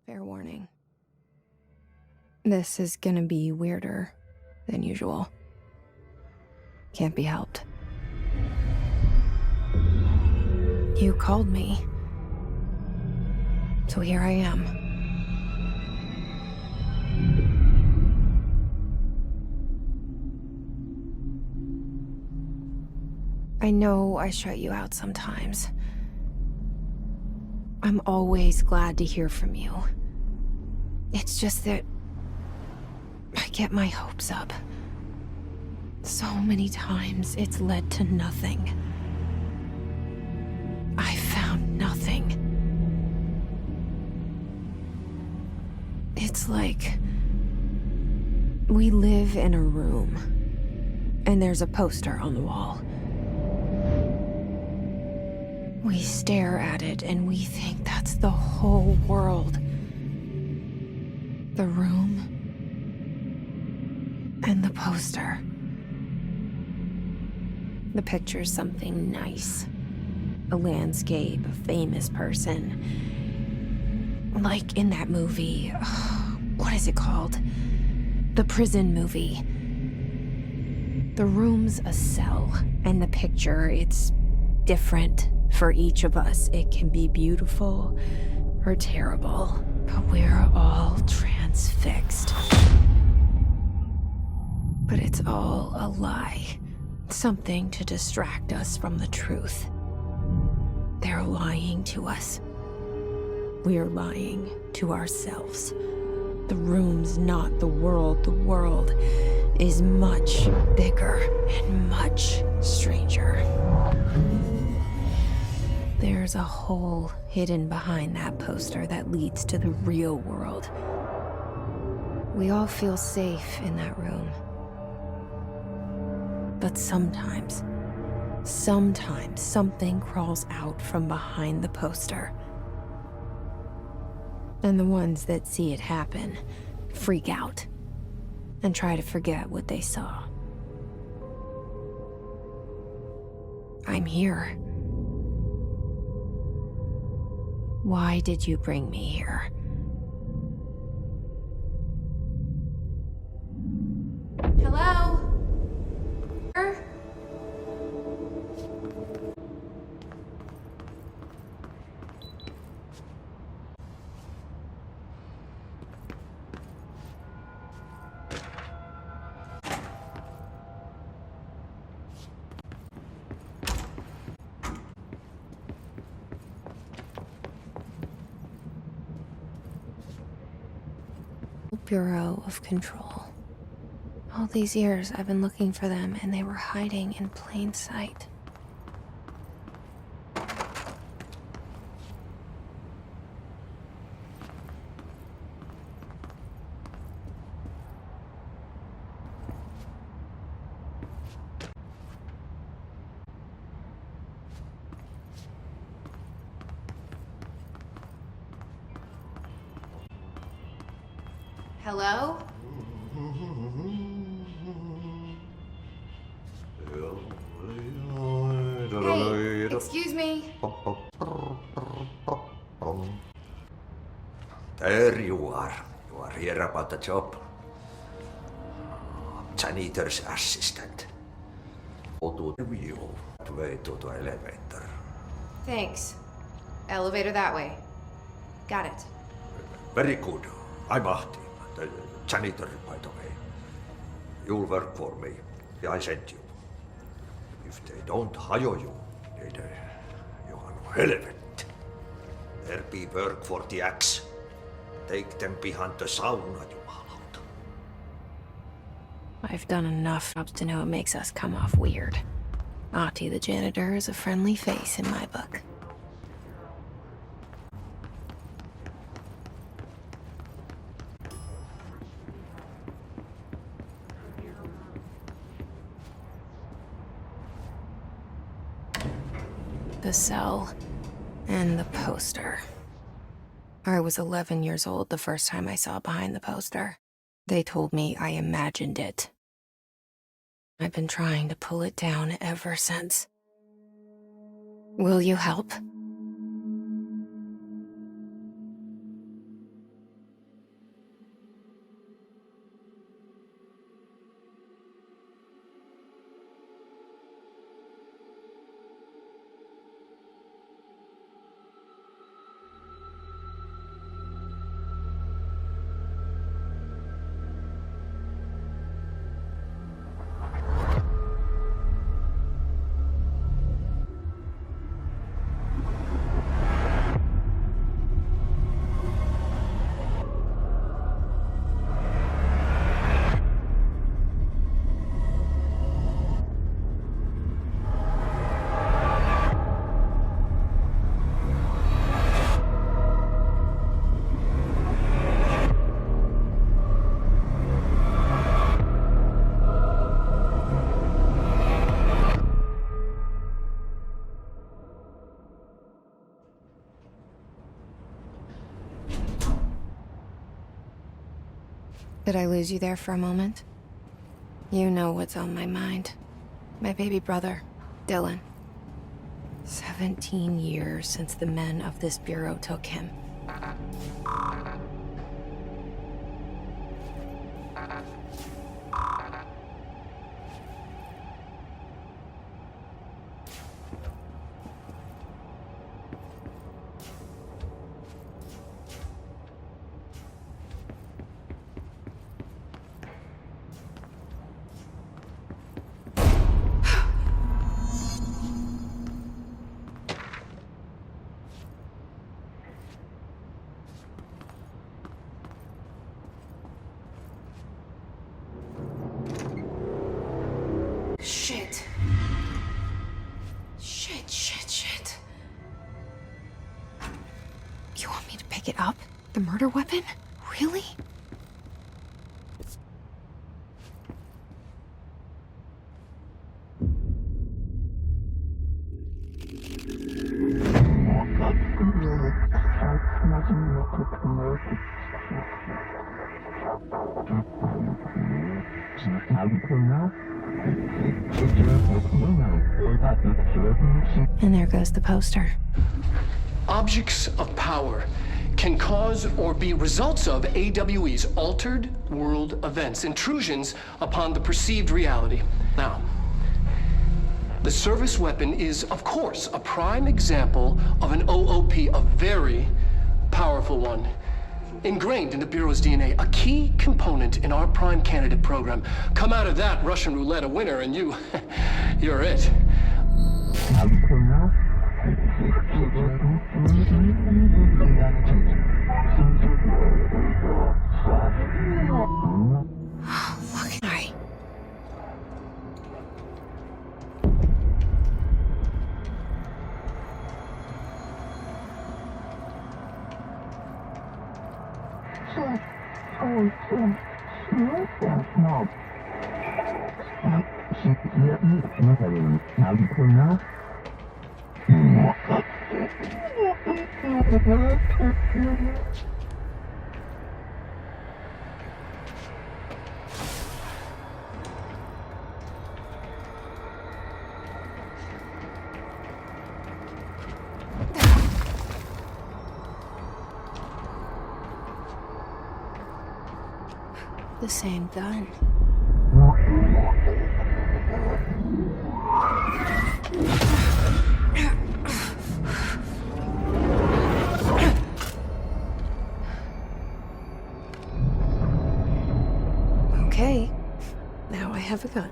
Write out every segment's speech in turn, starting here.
Fair warning. This is gonna be weirder than usual. Can't be helped. You called me. So here I am. I know I shut you out sometimes. I'm always glad to hear from you. It's just that I get my hopes up. So many times it's led to nothing. I found nothing. It's like we live in a room, and there's a poster on the wall. We stare at it and we think that's the whole world. The room and the poster. The picture's something nice. A landscape, a famous person. Like in that movie, what is it called? The prison movie. The room's a cell, and the picture, it's different for each of us. It can be beautiful or terrible, but we're all transfixed. But it's all a lie. Something to distract us from the truth. They're lying to us. We're lying to ourselves. The room's not the world. The world is much bigger and much stranger. There's a hole hidden behind that poster that leads to the real world. We all feel safe in that room. But sometimes something crawls out from behind the poster. And the ones that see it happen freak out and try to forget what they saw. I'm here. Why did you bring me here? Hello? Bureau of Control. All these years I've been looking for them, and they were hiding in plain sight. Hello? Hey, excuse me. There you are. You are here about the job. Janitor's assistant. Go to the view. Way to the elevator. Thanks. Elevator that way. Got it. Very good. I'm Ahti, the janitor, by the way. You'll work for me. I sent you. If they don't hire you, then you are no helvet. There be work for the axe. Take them behind the sauna, jumalauta. I've done enough jobs to know it makes us come off weird. Ahti the janitor is a friendly face in my book. The cell and the poster. I was 11 years old the first time I saw behind the poster. They told me I imagined it. I've been trying to pull it down ever since. Will you help? Did I lose you there for a moment? You know what's on my mind. My baby brother, Dylan. 17 years since the men of this bureau took him. Shit. Shit. You want me to pick it up? The murder weapon? Really? And there goes the poster. Objects of power can cause or be results of AWE's altered world events, intrusions upon the perceived reality. Now, the service weapon is, of course, a prime example of an OOP, a very powerful one, ingrained in the Bureau's DNA, a key component in our prime candidate program. Come out of that Russian roulette a winner and you're it. Look, I... The same gun. Okay, now I have a gun.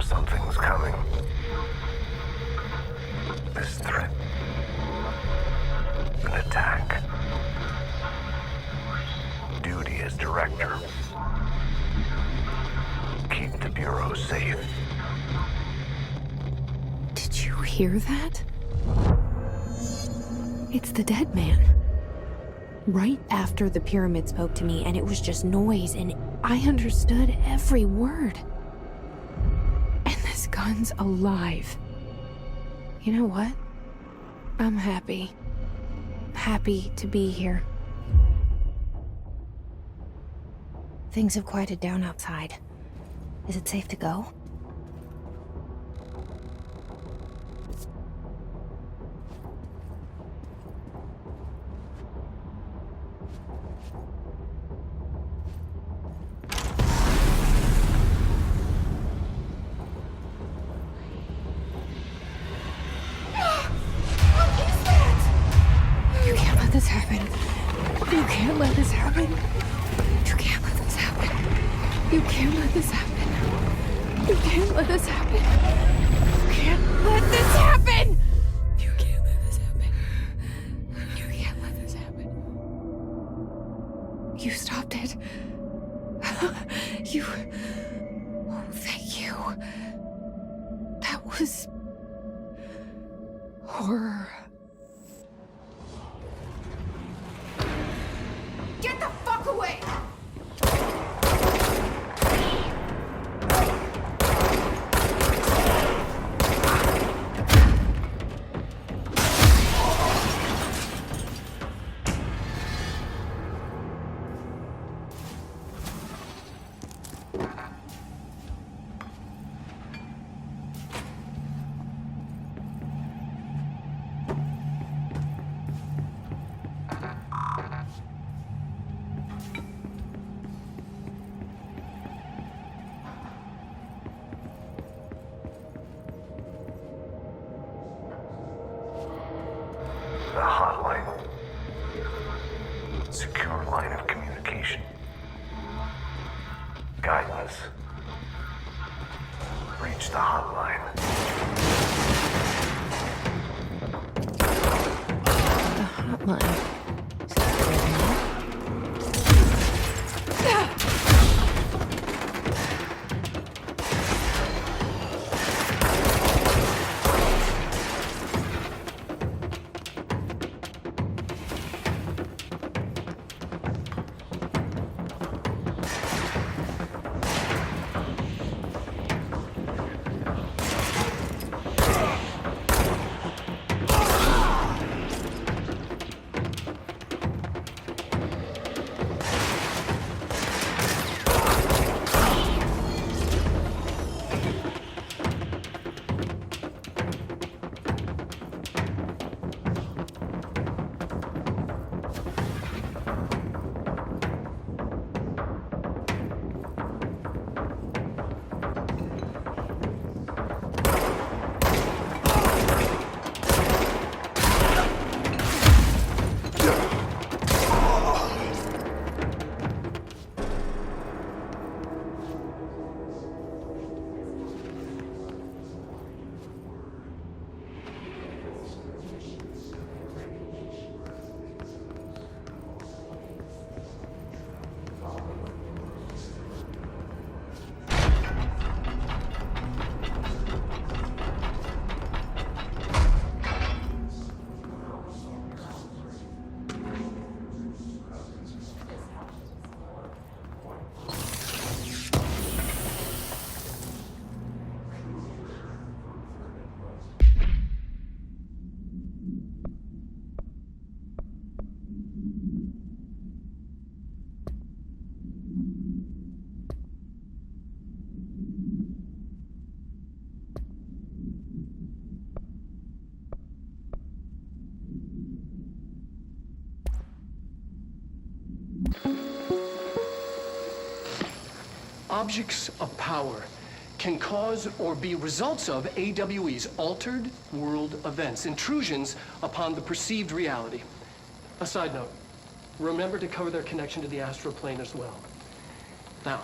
Something's coming. This threat. An attack. Duty as director. Keep the Bureau safe. Did you hear that? It's the dead man. right after the pyramid spoke to me, and it was just noise, and I understood every word. And this gun's alive. You know what? I'm happy. Happy to be here. Things have quieted down outside. Is it safe to go? This happen. You can't let this happen. You can't let this happen. You can't let this happen. You can't let this happen. You can't let this happen. You can't let this happen. You can't let this happen. You stopped it. You. Oh, thank you. That was horror. Get the fuck away! The hotline. Secure line of communication. Guidance. Reach the hotline. The hotline. Objects of power can cause or be results of AWE's altered world events, intrusions upon the perceived reality. A side note, remember to cover their connection to the Astral Plane as well. Now,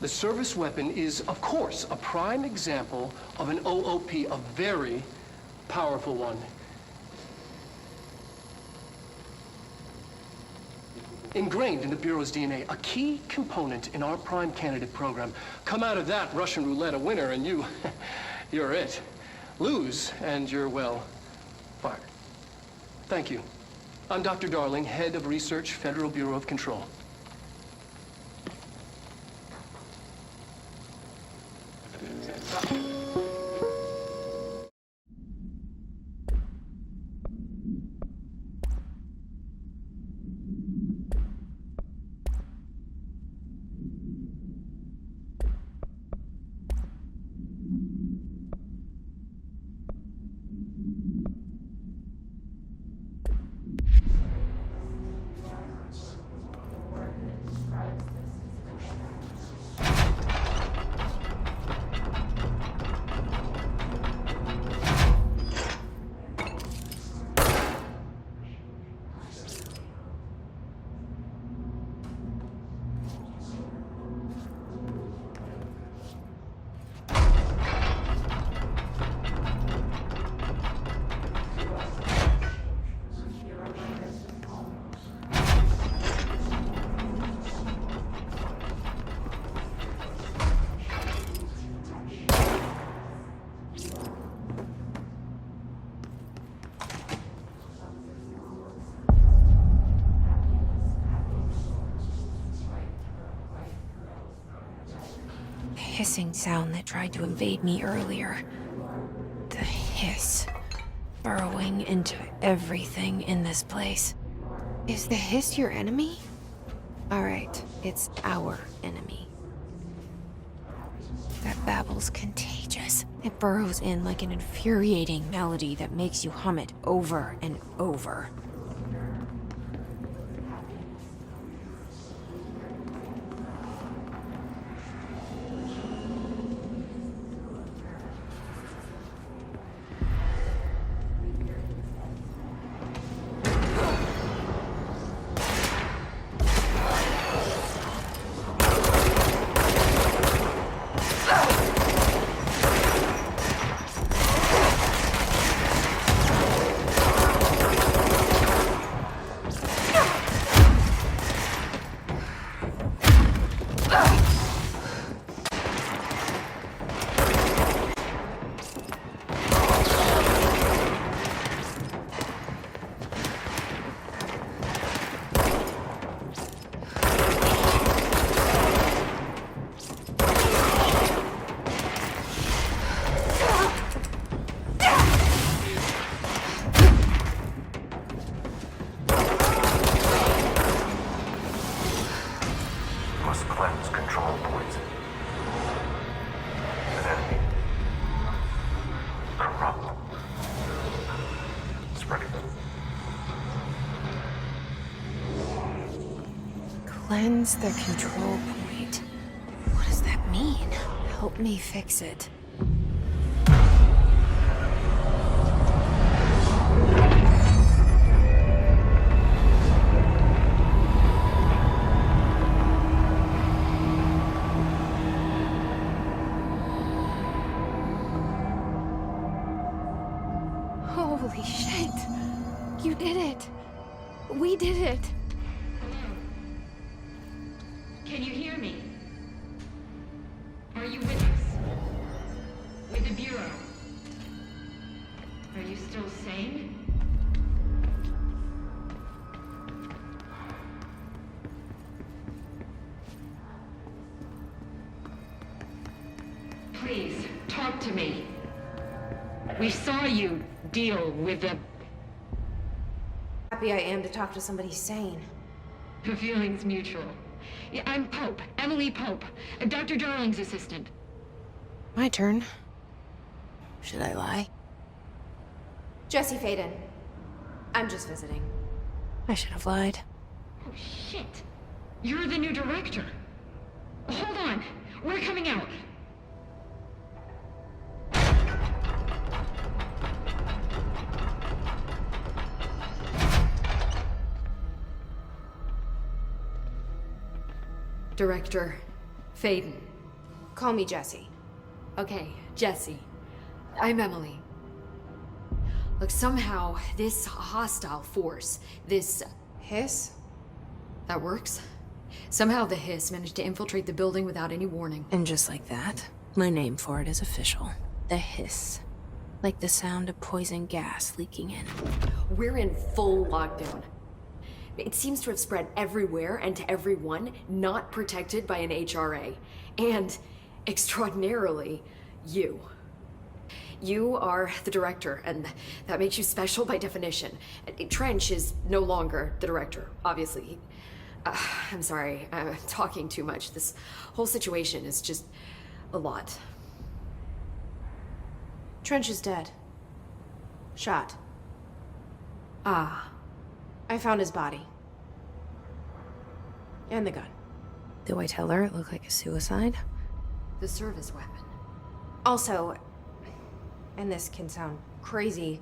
the service weapon is, of course, a prime example of an OOP, a very powerful one. Ingrained in the Bureau's DNA, a key component in our prime candidate program. Come out of that Russian roulette a winner and you're it. Lose and you're, well, fired. Thank you. I'm Dr. Darling, head of research, Federal Bureau of Control. Hissing sound that tried to invade me earlier. The hiss, burrowing into everything in this place. Is the hiss your enemy? Alright, it's our enemy. That babble's contagious. It burrows in like an infuriating melody that makes you hum it over and over. Must cleanse control points. An enemy. Corrupt. Spreading. Cleanse the control point. What does that mean? Help me fix it. Holy shit! You did it! We did it! Can you hear me? Are you with us? With the Bureau? Are you still sane? Please, talk to me. We saw you deal with the Happy I am to talk to somebody sane. feelings mutual. Yeah, I'm Pope, Emily Pope, Dr. Darling's assistant. My turn. Should I lie? Jesse Faden. I'm just visiting. I should have lied. Oh, shit. You're the new director. Hold on. We're coming out. Director Faden. Call me Jesse. Okay, Jesse. I'm Emily. Look, somehow this hostile force, this Hiss? that works. Somehow the hiss managed to infiltrate the building without any warning. And just like that, my name for it is official. The hiss. Like the sound of poison gas leaking in. We're in full lockdown. It seems to have spread everywhere and to everyone not protected by an HRA. And, extraordinarily, you. You are the director, and that makes you special by definition. Trench is no longer the director, obviously. I'm sorry, I'm talking too much. This whole situation is just a lot. Trench is dead. Shot. Ah. I found his body. And the gun. Do I tell her it looked like a suicide? The service weapon. Also, and this can sound crazy,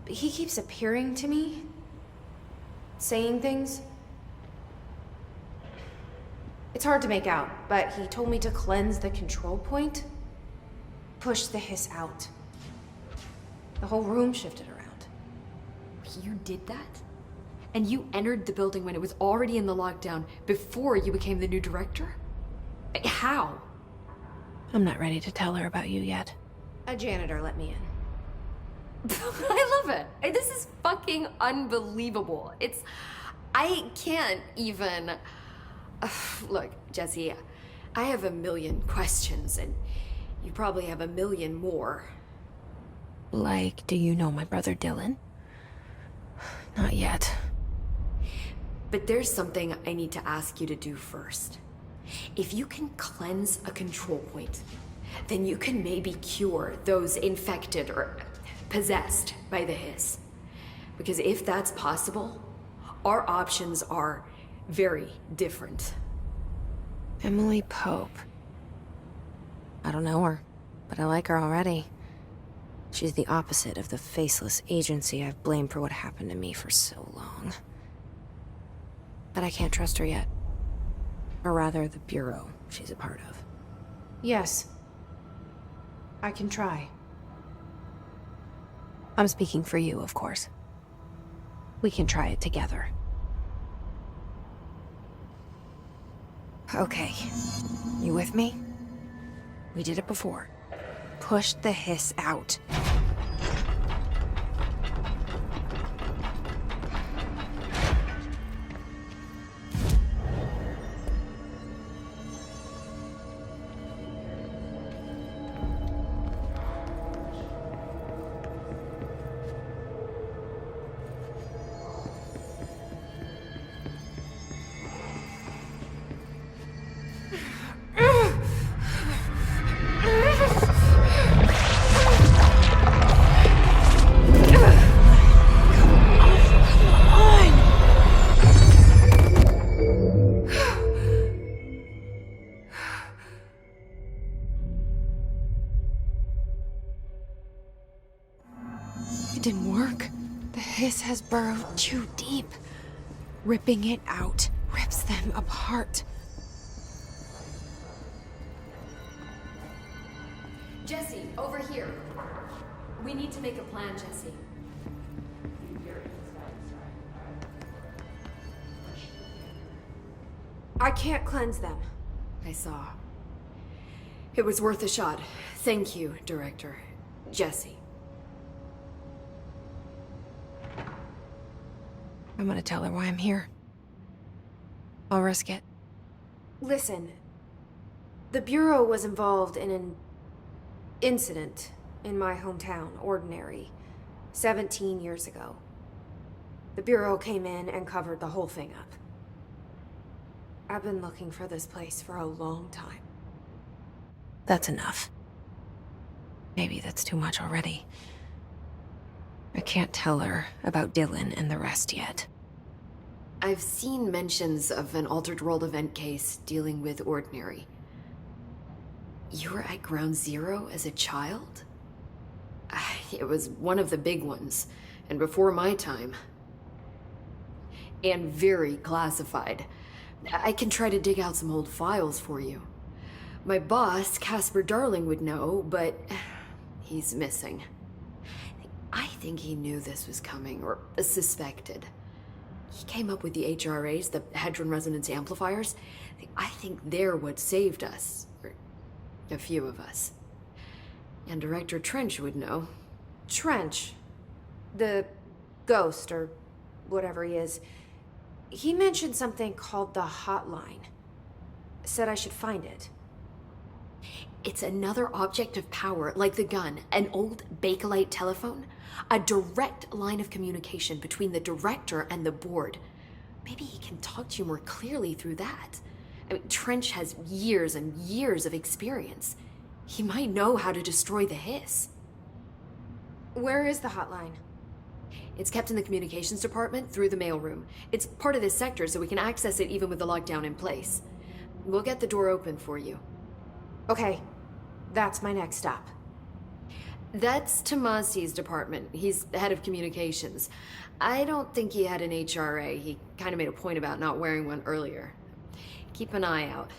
but he keeps appearing to me, saying things. It's hard to make out, but he told me to cleanse the control point, push the hiss out. The whole room shifted around. You did that? And you entered the building when it was already in the lockdown before you became the new director? How? I'm not ready to tell her about you yet. A janitor let me in. I love it. This is fucking unbelievable. I can't even... Look, Jesse, I have a million questions, and you probably have a million more. Like, do you know my brother Dylan? Not yet. But there's something I need to ask you to do first. If you can cleanse a control point, then you can maybe cure those infected or possessed by the hiss. Because if that's possible, our options are very different. Emily Pope. I don't know her, but I like her already. She's the opposite of the faceless agency I've blamed for what happened to me for so long. But I can't trust her yet. Or rather, the Bureau she's a part of. Yes. I can try. I'm speaking for you, of course. We can try it together. Okay. You with me? We did it before. Push the hiss out. It didn't work. The hiss has burrowed too deep. Ripping it out rips them apart. Jesse, over here. We need to make a plan, Jesse. I can't cleanse them. I saw. It was worth a shot. Thank you, Director. Jesse. I'm gonna tell her why I'm here. I'll risk it. Listen. The Bureau was involved in an incident in my hometown, Ordinary, 17 years ago. The Bureau came in and covered the whole thing up. I've been looking for this place for a long time. That's enough. Maybe that's too much already. I can't tell her about Dylan and the rest yet. I've seen mentions of an Altered World event case dealing with Ordinary. You were at Ground Zero as a child? It was one of the big ones, and before my time. And very classified. I can try to dig out some old files for you. My boss, Casper Darling, would know, but he's missing. I think he knew this was coming, or suspected. He came up with the HRAs, the Hadron Resonance Amplifiers. I think they're what saved us, or a few of us. And Director Trench would know. Trench. The ghost, or whatever he is. He mentioned something called the Hotline. Said I should find it. It's another object of power, like the gun, an old Bakelite telephone. A direct line of communication between the director and the board. Maybe he can talk to you more clearly through that. I mean, Trench has years and years of experience. He might know how to destroy the hiss. Where is the Hotline? It's kept in the communications department through the mailroom. It's part of this sector, so we can access it even with the lockdown in place. We'll get the door open for you. Okay, that's my next stop. That's Tomasi's department. He's the head of communications. I don't think he had an HRA. He kind of made a point about not wearing one earlier. Keep an eye out.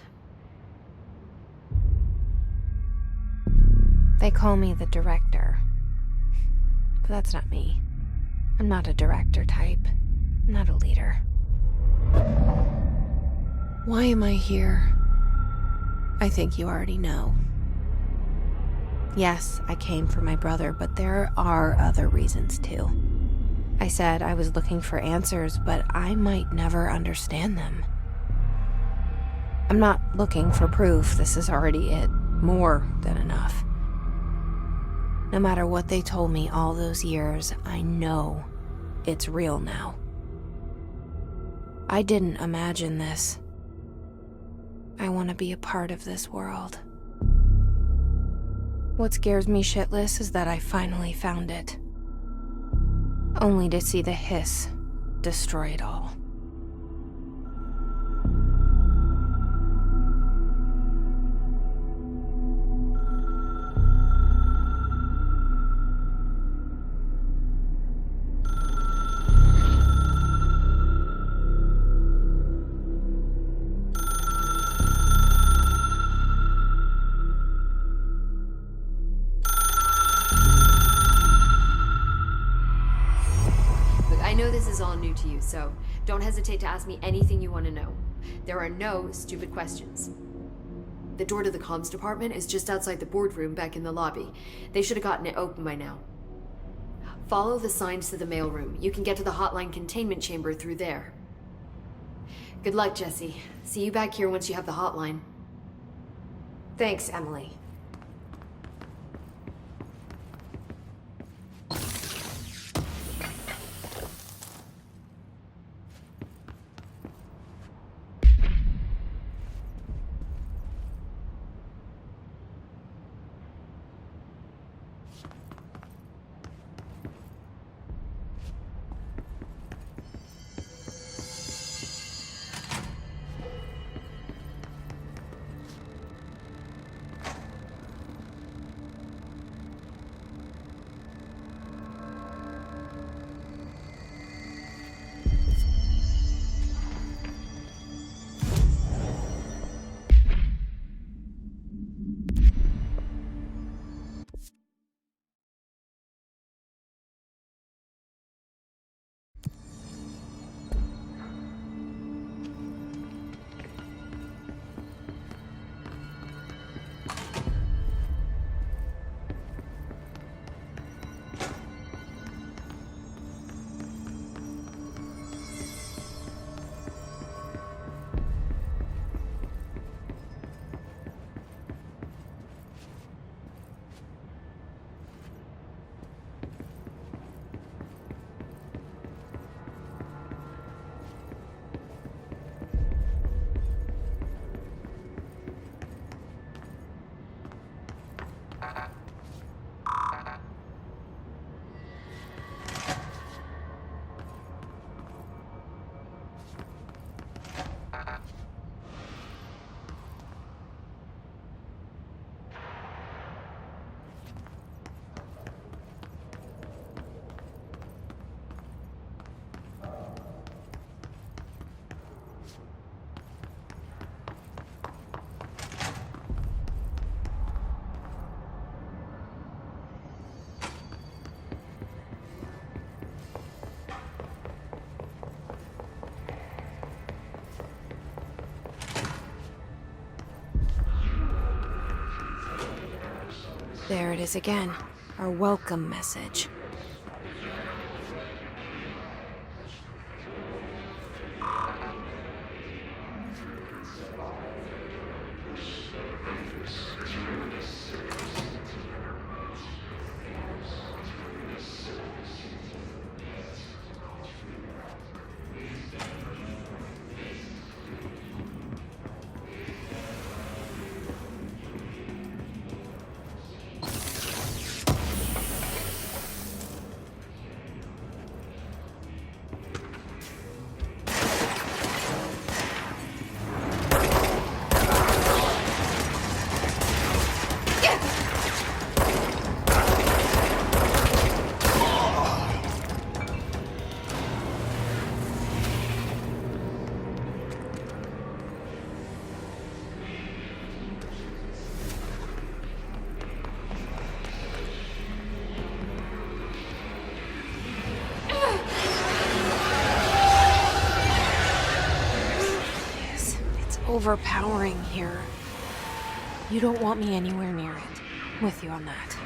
They call me the director. But that's not me. I'm not a director type. I'm not a leader. Why am I here? I think you already know. Yes, I came for my brother, but there are other reasons too. I said I was looking for answers, but I might never understand them. I'm not looking for proof. This is already it. More than enough. No matter what they told me all those years, I know it's real now. I didn't imagine this. I want to be a part of this world. What scares me shitless is that I finally found it. Only to see the hiss destroy it all. I know this is all new to you, so don't hesitate to ask me anything you want to know. There are no stupid questions. The door to the comms department is just outside the boardroom back in the lobby. They should have gotten it open by now. Follow the signs to the mailroom. You can get to the Hotline containment chamber through there. Good luck, Jesse. See you back here once you have the Hotline. Thanks, Emily. There it is again, our welcome message. overpowering here. You don't want me anywhere near it. With you on that.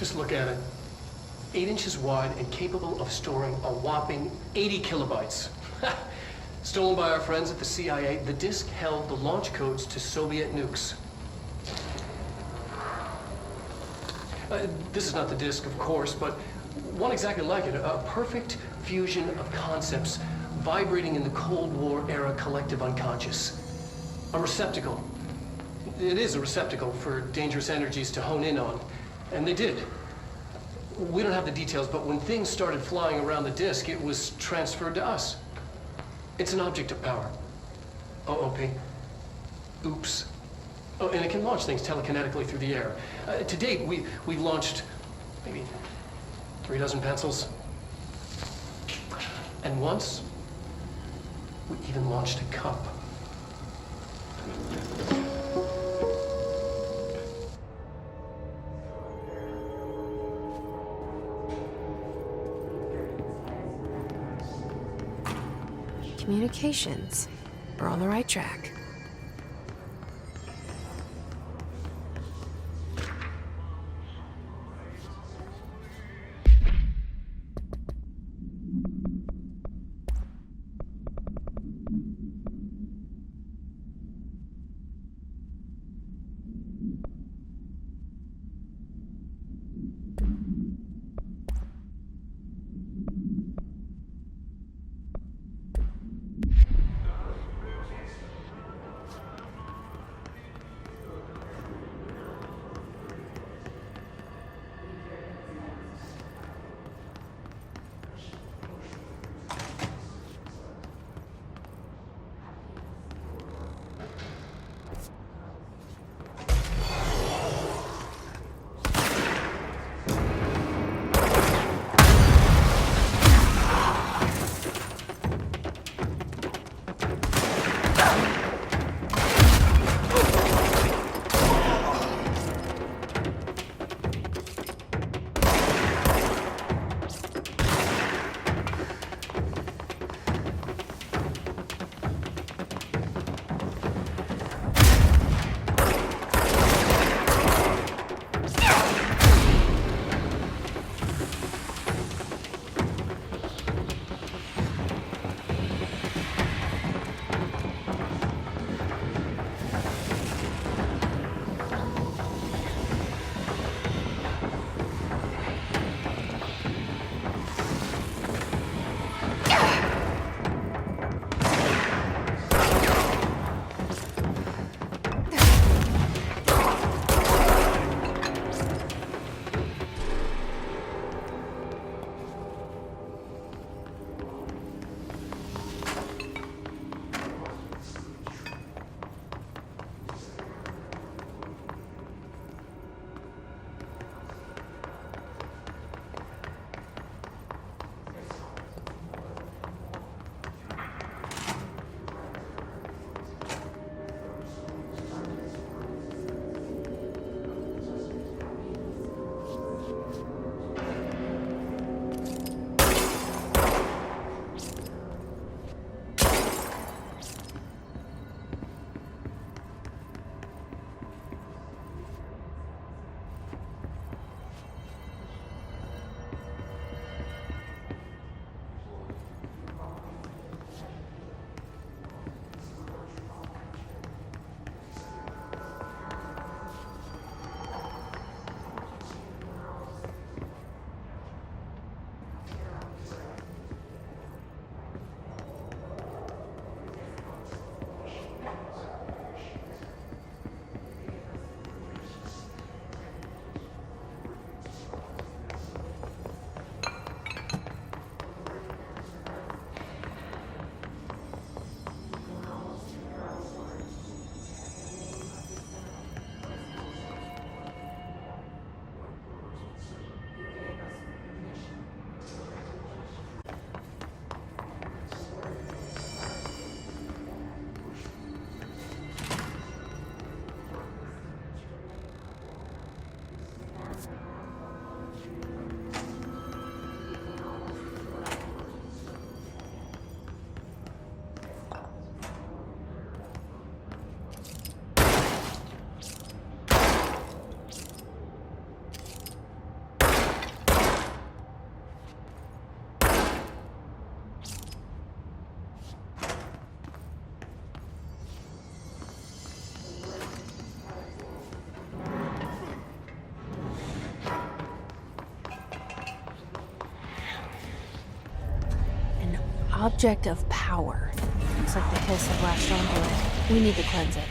Just look at it. 8 inches wide and capable of storing a whopping 80 kilobytes. Stolen by our friends at the CIA, the disk held the launch codes to Soviet nukes. This is not the disk, of course, but one exactly like it. A perfect fusion of concepts vibrating in the Cold War era collective unconscious. A receptacle. It is a receptacle for dangerous energies to hone in on. And they did. We don't have the details, but when things started flying around the disk, it was transferred to us. It's an object of power. OOP. Oops. Oh, and it can launch things telekinetically through the air. To date, we've launched maybe 3 dozen pencils. And once, we even launched a cup. Communications. We're on the right track. object of power. Looks like the hiss have latched onto it. We need to cleanse it.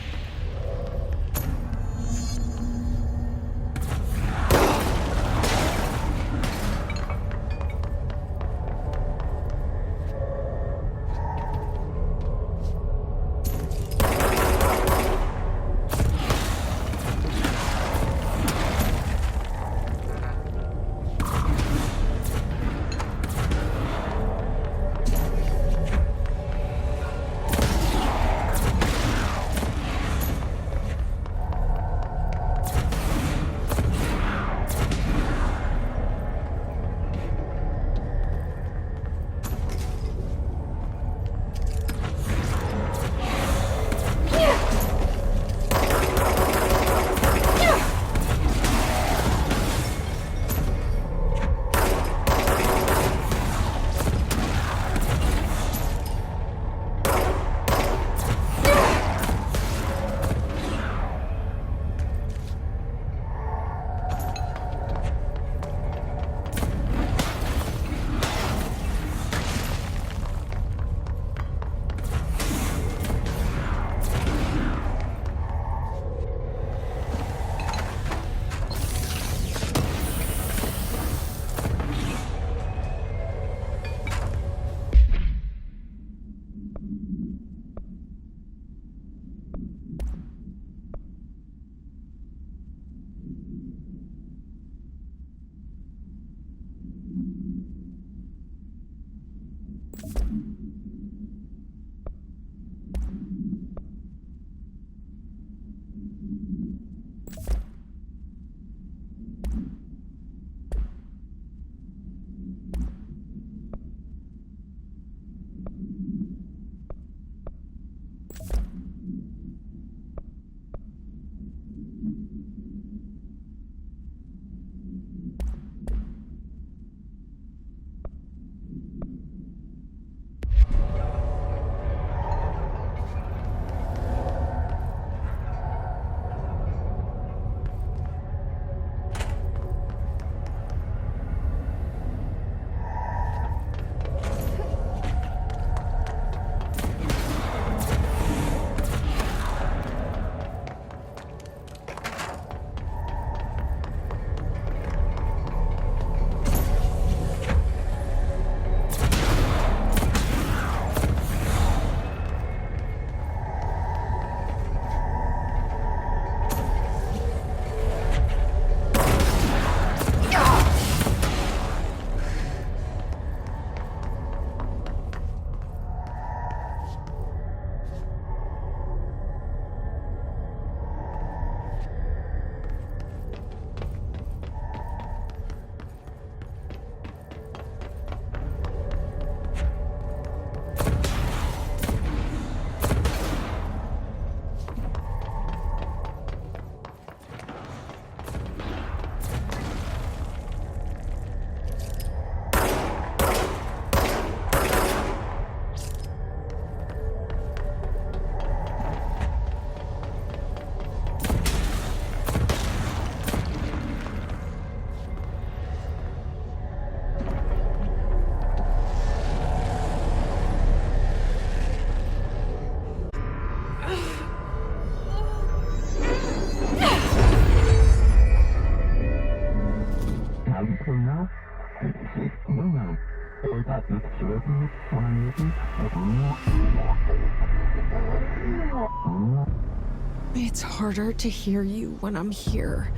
It's harder to hear you when I'm here.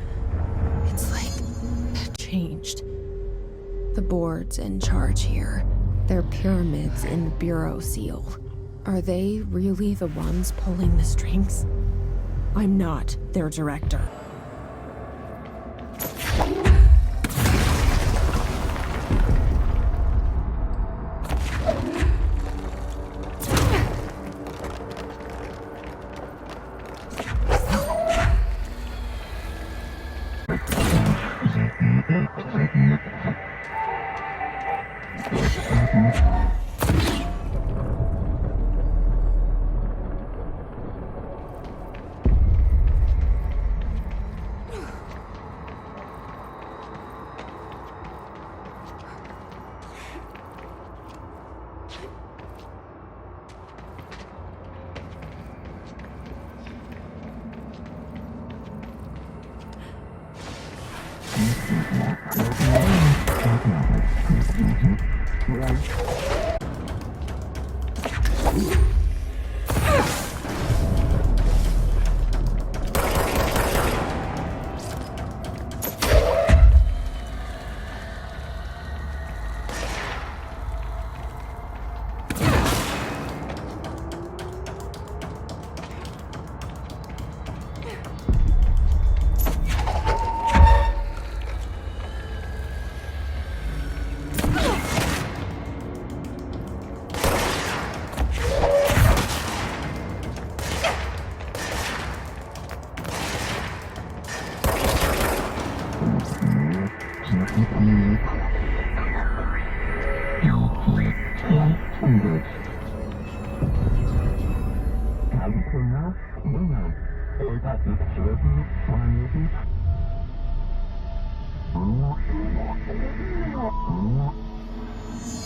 It's like changed. The boards in charge here, they're pyramids in Bureau Seal. Are they really the ones pulling the strings? I'm not their director.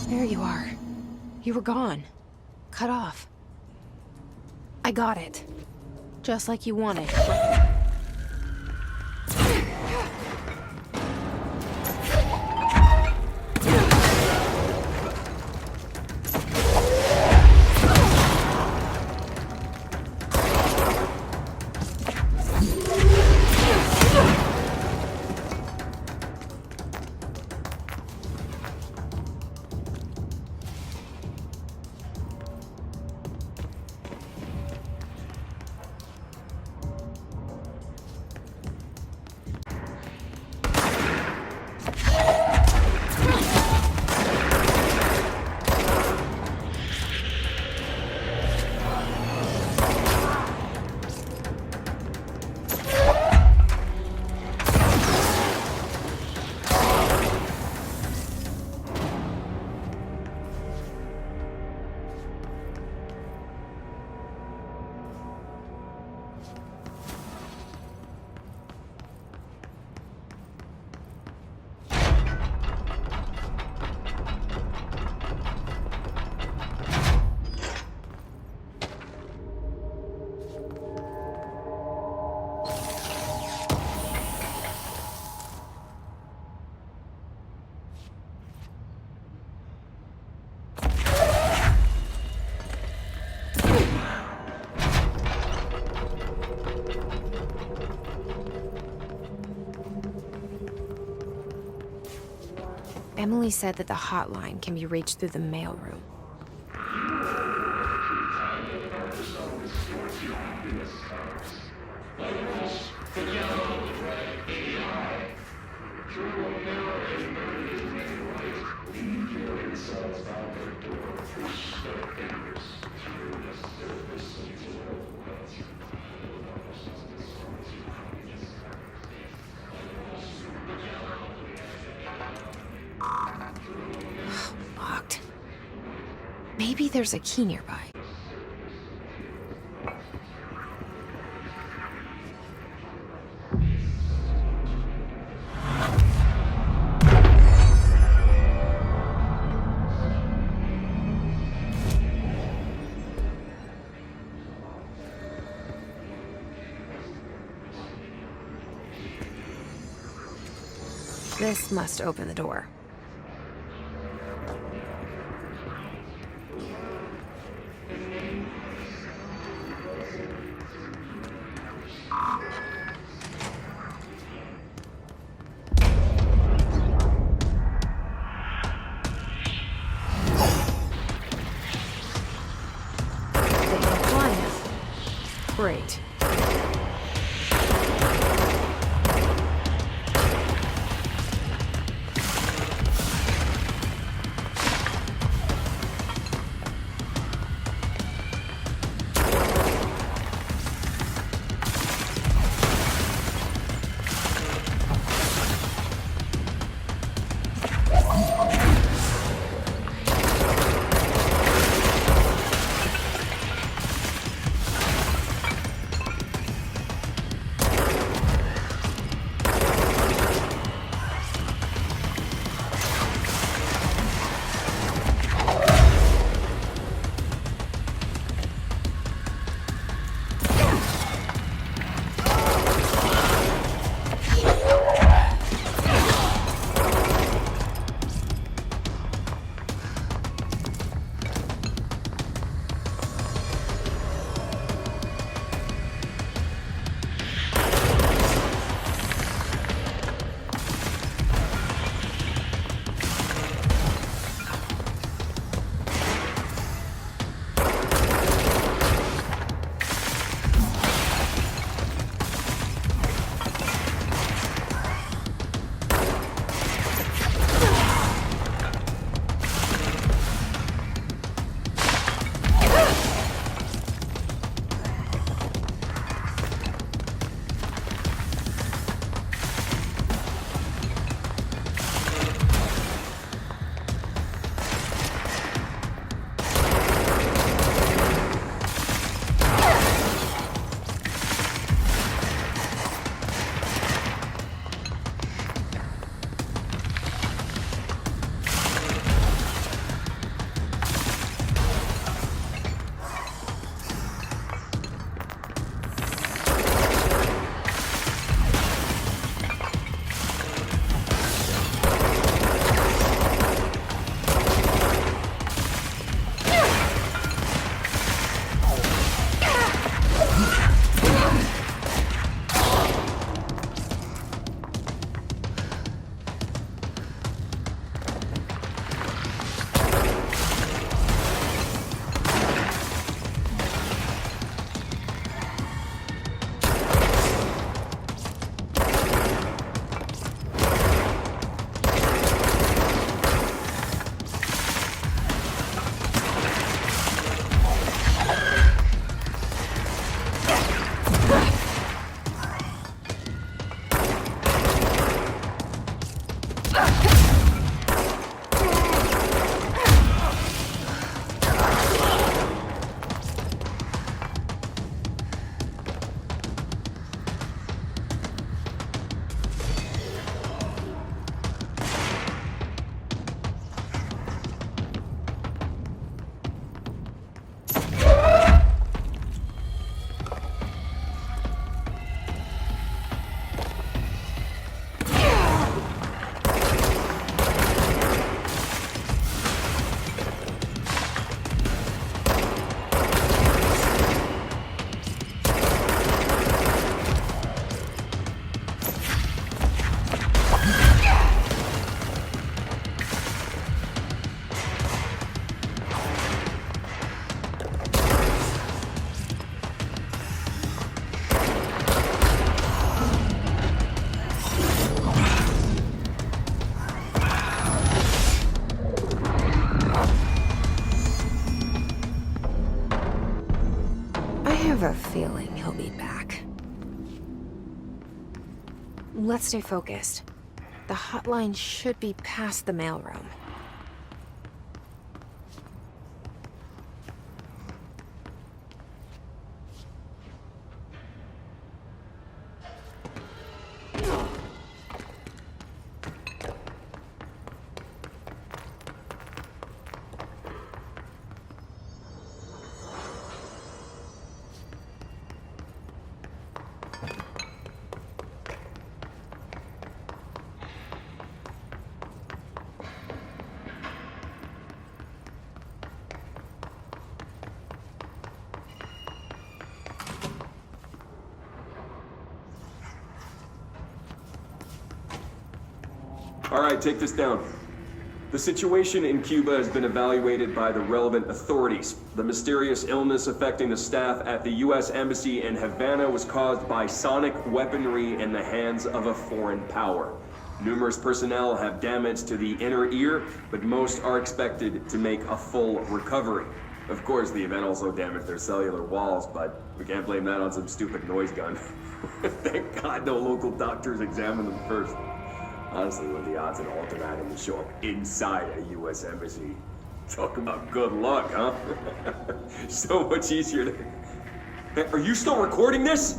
There you are. You were gone. Cut off. I got it. Just like you wanted. Emily said that the hotline can be reached through the mailroom. Locked. Maybe there's a key nearby. This must open the door. Great. feeling he'll be back. Let's stay focused. The hotline should be past the mailroom. All right, take this down. The situation in Cuba has been evaluated by the relevant authorities. The mysterious illness affecting the staff at the U.S. Embassy in Havana was caused by sonic weaponry in the hands of a foreign power. Numerous personnel have damage to the inner ear, but most are expected to make a full recovery. Of course, the event also damaged their cellular walls, but we can't blame that on some stupid noise gun. Thank God no local doctors examined them first. Honestly, what are the odds an ultimatum would show up inside a U.S. embassy? Talk about good luck, huh? So much easier to... Hey, are you still recording this?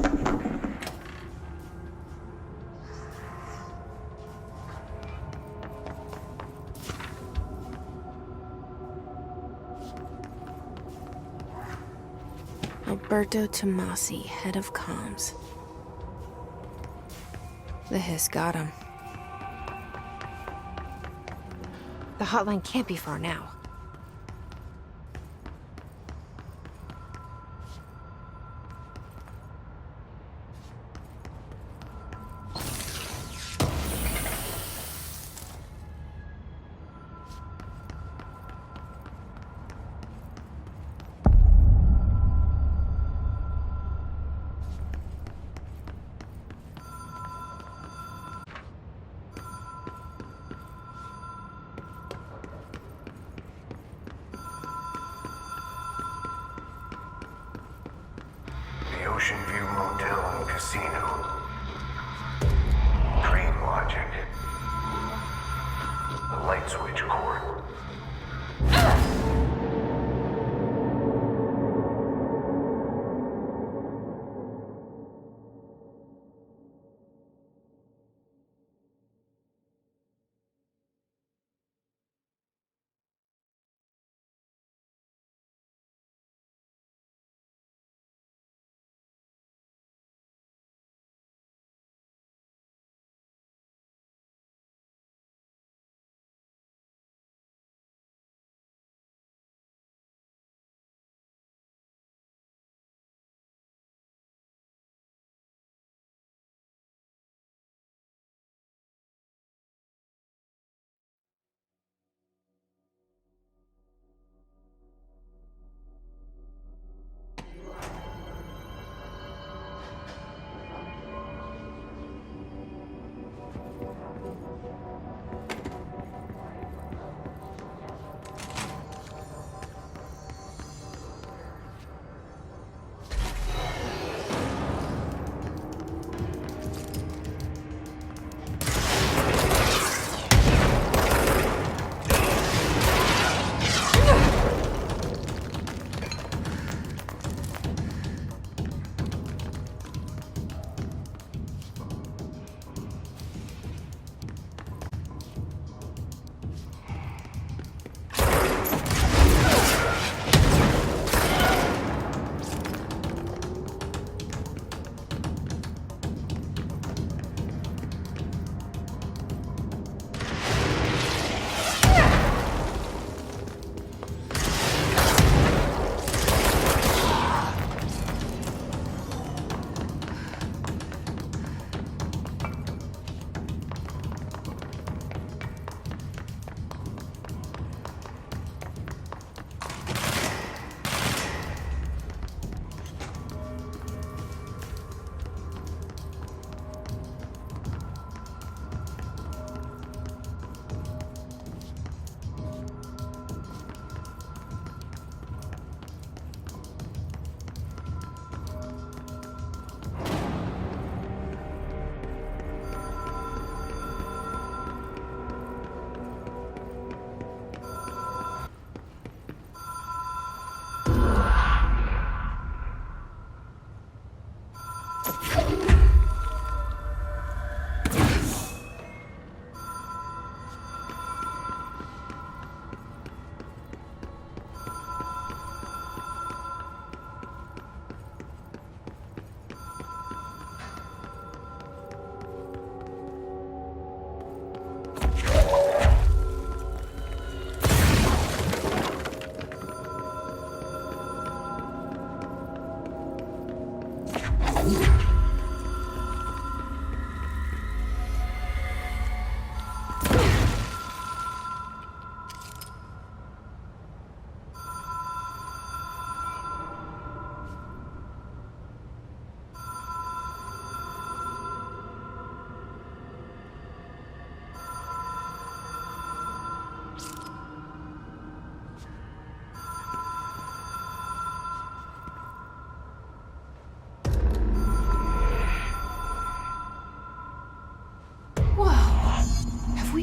Alberto Tomasi, head of comms. The hiss got him. The hotline can't be far now. The Ocean View Motel and Casino. Dream logic. The light switch cord.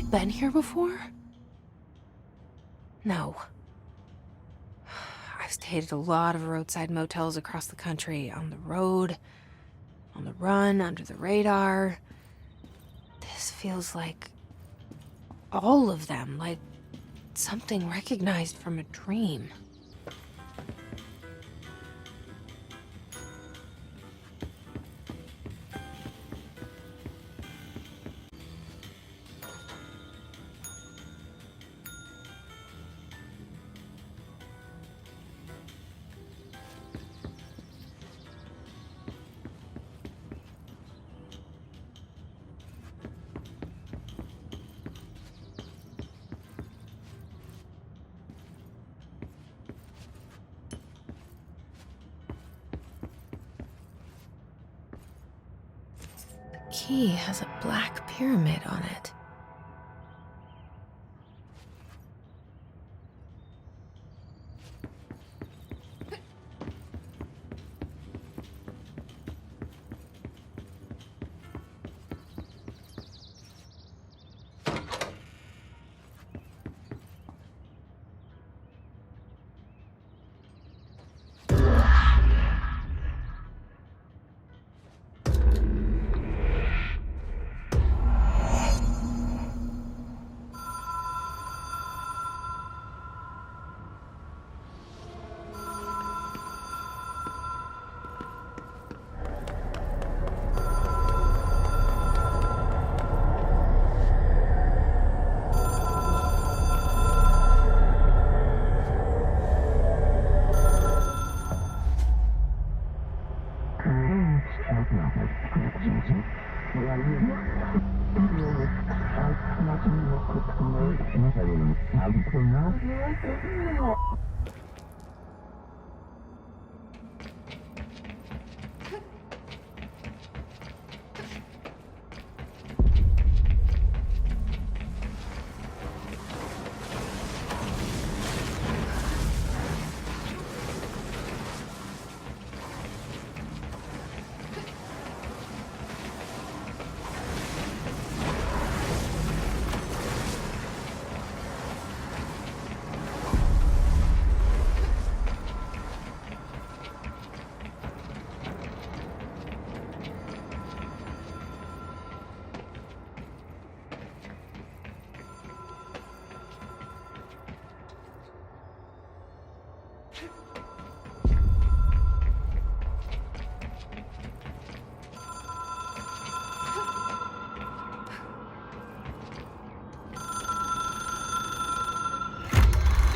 Been here before? No. I've stayed at a lot of roadside motels across the country, on the road, on the run, under the radar. This feels like all of them, like something recognized from a dream. Key has a black pyramid on it.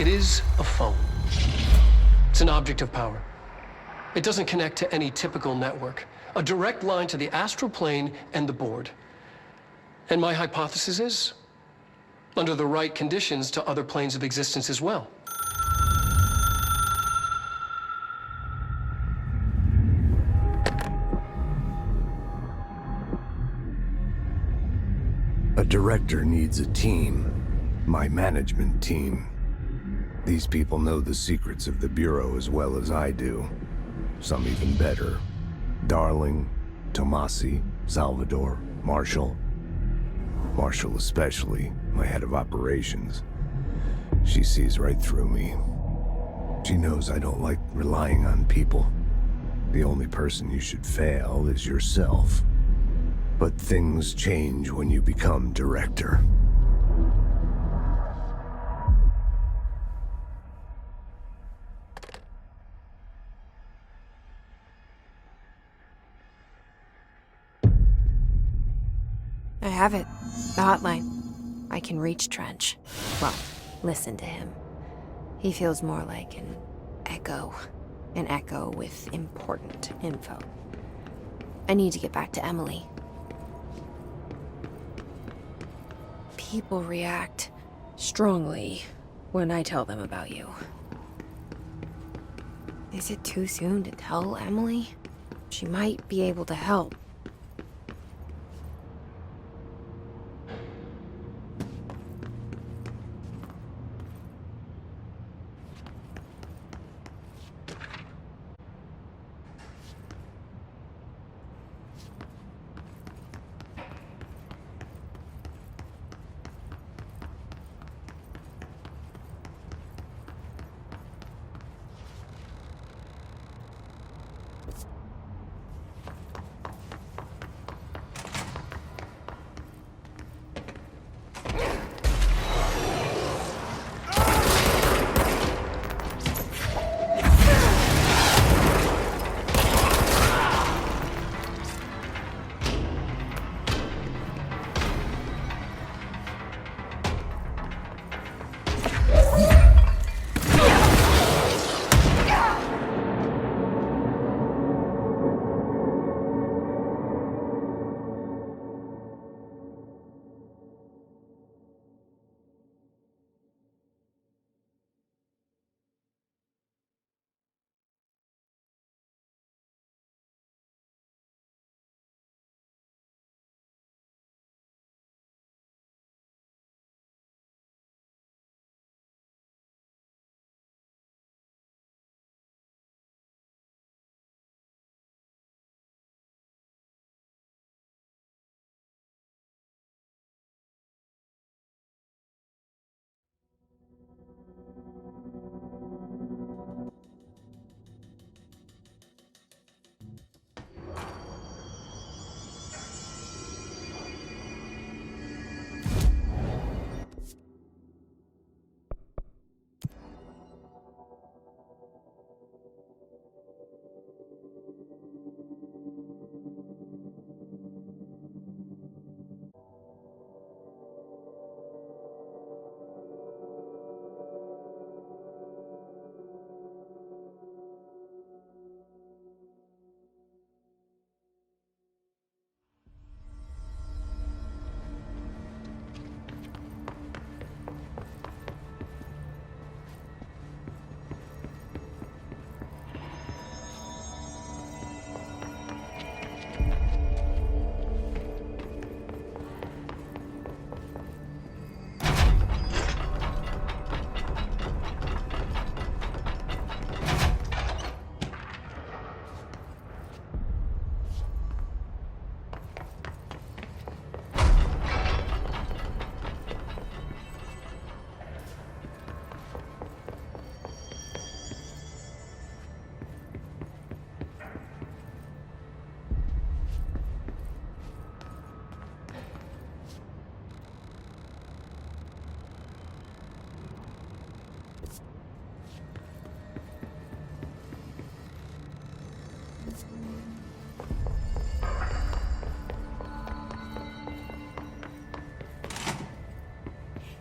It is a phone. It's an object of power. It doesn't connect to any typical network. A direct line to the astral plane and the board. And my hypothesis is, under the right conditions, to other planes of existence as well. A director needs a team. My management team. These people know the secrets of the Bureau as well as I do. Some even better. Darling, Tomasi, Salvador, Marshall. Marshall especially, my head of operations. She sees right through me. She knows I don't like relying on people. The only person you should fail is yourself. But things change when you become director. I have it. The hotline. I can reach Trench. Well, listen to him. He feels more like an echo. An echo with important info. I need to get back to Emily. People react strongly when I tell them about you. Is it too soon to tell Emily? She might be able to help.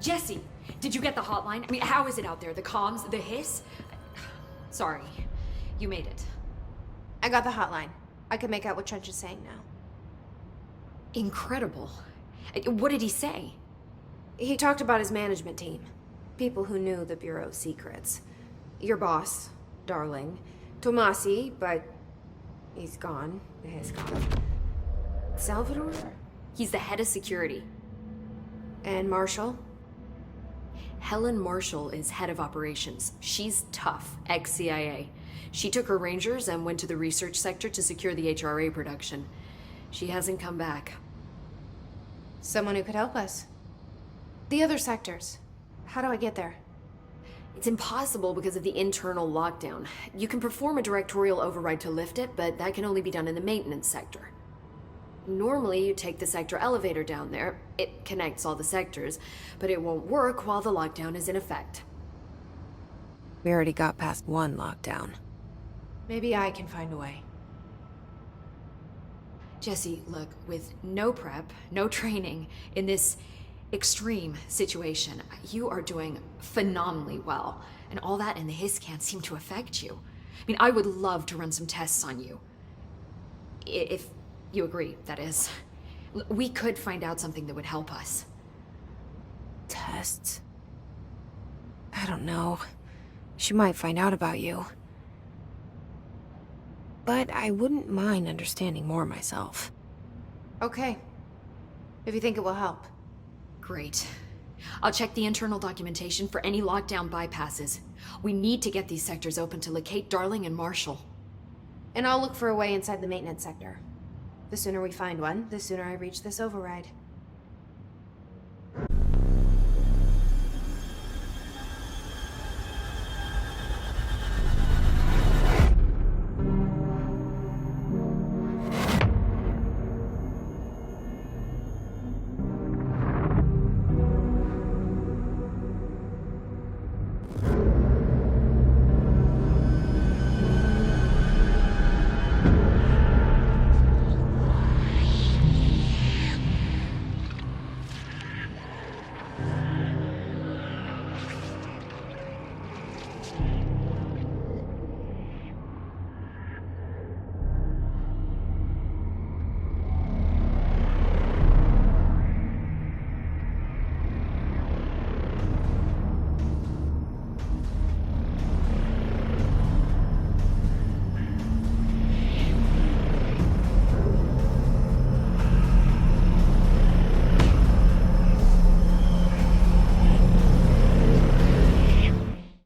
Jesse, did you get the hotline? I mean, how is it out there? The comms, the hiss? Sorry, you made it. I got the hotline. I can make out what Trench is saying now. Incredible. What did he say? He talked about his management team. People who knew the Bureau's secrets. Your boss, Darling. Tomasi, but he's gone. He's gone. Salvador? He's the head of security. And Marshall? Helen Marshall is head of operations. She's tough, ex-CIA. She took her Rangers and went to the research sector to secure the HRA production. She hasn't come back. Someone who could help us. The other sectors. How do I get there? It's impossible because of the internal lockdown. You can perform a directorial override to lift it, but that can only be done in the maintenance sector. Normally, you take the sector elevator down there. It connects all the sectors, but it won't work while the lockdown is in effect. We already got past one lockdown. Maybe I can find a way. Jesse, look, with no prep, no training, in this extreme situation, you are doing phenomenally well. And all that and the hiss can't seem to affect you. I mean, I would love to run some tests on you. If you agree, that is. We could find out something that would help us. Tests? I don't know. She might find out about you. But I wouldn't mind understanding more myself. Okay. If you think it will help. Great. I'll check the internal documentation for any lockdown bypasses. We need to get these sectors open to locate Darling and Marshall. And I'll look for a way inside the maintenance sector. The sooner we find one, the sooner I reach this override.